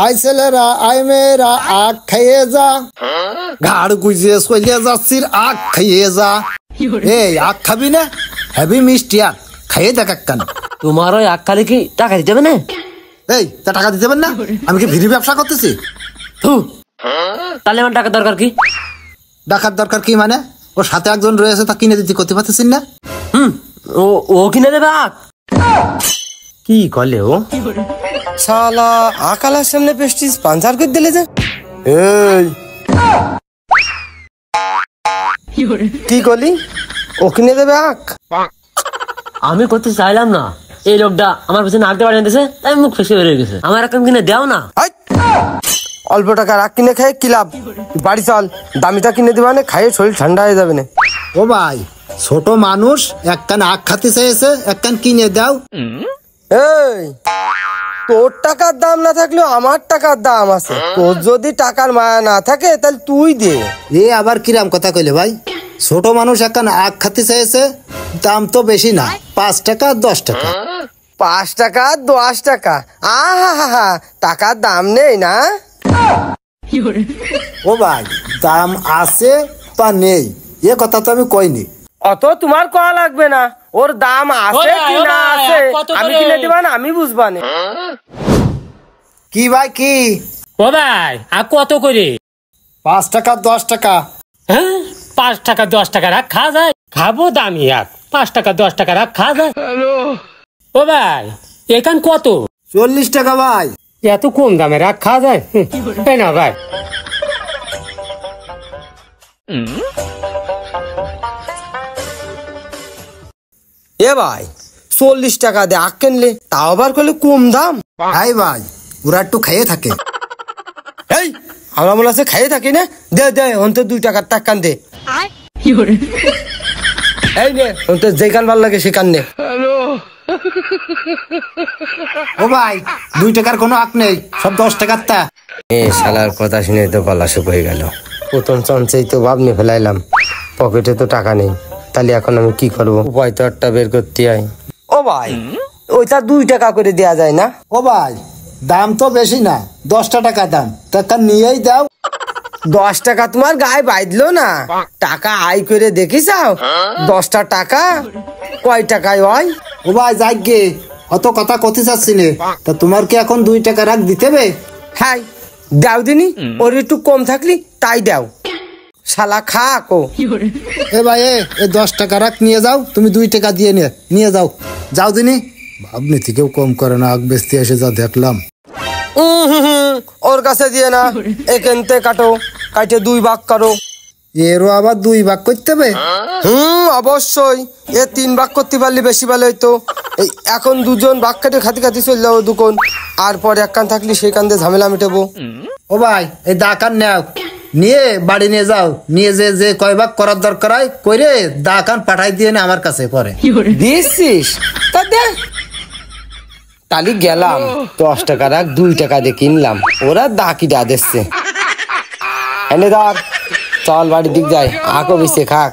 I ছেলেরা I মেয়েরা আখ খাইয়ে যা, ঘাড় গুজিয়ে চলিয়ে যাচ্ছির আখ খাইয়ে যা। এই আখ খাবি না? হেভি মিষ্টি আখ, খাইয়ে দেখ একখান। তোমার ওই আখ খালি কি টাকা দিতে হবে না? এই তা টাকা দিতে পারেন না? আমি কি ভিড়ি ব্যবসা করতেছি? তাহলে আমার টাকা দরকার কি? ডাকার দরকার কি মানে? ওর সাথে একজন রয়েছে, তা কিনে দিতে করতে পারতেছেন না? ও কিনে দেবে আখ? কি করলে ও শালা আকালার সামনে পেস্টিস পাঞ্চার করে দিলে যে। এই কি করলি? ও কিনে দেবে আখ? আমি করতে চাইলাম না, এই লোকটা আমার পেছনে আঁকতে পারে দিয়েছে, তাই মুখ ফেসে বেরিয়ে গেছে। আমার এখন কিনে দেও না। অল্প টাকার আখ কিনে খাই কি লাভ? বাড়ি চল, দামিটা কিনে দিবা না, খাইয়ে শরীর ঠান্ডা হয়ে যাবে না। ও ভাই, ছোট মানুষ একখান আখ খাতে চেয়েছে, একখান কিনে দাও। এই তোর টাকার দাম না থাকলেও আমার টাকার দাম আছে। তোর যদি টাকার মায়া না থাকে তাহলে তুই দে। এ আবার কিরাম কথা কইলে ভাই? ছোট মানুষ একখান আখ খাতে চেয়েছে, দাম তো বেশি না, 5 টাকা 10 টাকা। 5 টাকা 10 টাকা, আহা টাকার দাম নেই না? ও ভাই, দাম আছে বা নেই এ কথা তো আমি কইনি। অত তোমার কয়া লাগবে না, ওর দাম আছে কি না আছে আমি কিনে দিবা না, আমি বুঝবা না। কি ভাই কি? ও ভাই আখ কত করে? 5 টাকা 10 টাকা। হ্যাঁ, 5 টাকা 10 টাকার আখ খাওয়া যায়? খাবো দামি আখ, 5 টাকা 10 টাকার আখ খাওয়া যায়? ও ভাই এখান কত? 40 টাকা ভাই। এত কম দামের আখ খাওয়া যায়? তাই না ভাই? এ ভাই 40 টাকা দে আখ কিনলে, তাও আবার করলে কম দাম। হাই ভাই, ওরা একটু খাইয়ে থাকে। এই আমার মনে আছে খাইয়ে থাকি না, দে দে অন্তত 2 টাকার টাকান দে। এই নে অন্তত যেখান ভাল লাগে সেখান নে। ও ভাই, 2 টাকার কোনো আখ নেই, সব 10 টাকার তা। শালার কথা শুনে তো গলা শুকিয়ে গেল। প্রথম চান্সেই তো ভাবনি ফেলাইলাম, পকেটে তো টাকা নেই, তাহলে এখন আমি কি করব? উপায় তো একটা বের করতে হয়। ও ভাই ওইটা 2 টাকা করে দেয়া যায় না? ও ভাই, দাম তো বেশি না, 10 টাকা দাম, টাকা নিয়েই দাও। 10 টাকা তোমার গায়ে বাঁধলো না? টাকা আয় করে দেখি চাও? 10টা টাকা কয় টাকায় হয়? ও ভাই যাই গে, অত কথা কথি চাচ্ছি নে, তা তোমার কি এখন 2 টাকা রাখ দিতে হবে? হ্যাঁ দাও দিনি, ওর একটু কম থাকলি তাই দাও। শালা খা কো। এ ভাই এ 10 টাকা রাখ, নিয়ে যাও, তুমি 2 টাকা দিয়ে নিয়ে যাও, যাও দিনি। ভাবনি থেকেও কম করে না, আগ বেচতে এসে যা দেখলাম। ওর কাছে দিয়ে না, এখানতে কাটো, কাটে 2 ভাগ করো। এরও আবার 2 ভাগ করতে হবে? অবশ্যই, 3 ভাগ করতে পারলে বেশি ভালো হইতো। এই এখন 2জন ভাগ কাটে খাতি খাতি চলে যাবো দুকোন, আর পরে একখান থাকলে সেখান দিয়ে ঝামেলা মিটাবো। ও ভাই এই দাকান নাও, নিয়ে বাড়ি নিয়ে যাও, নিয়ে যে কয় ভাগ করার দরকার হয় কইরে দাকান পাঠাই দিয়ে না আমার কাছে পরে। দিছিস তা দে। তালি গেলাম, 10 টাকা রাখ, 2 টাকা দিয়ে কিনলাম, ওরা দাকিটা দিচ্ছে। এনে ধর, চল বাড়ির দিক যাই, আঁকো বেশি খাক।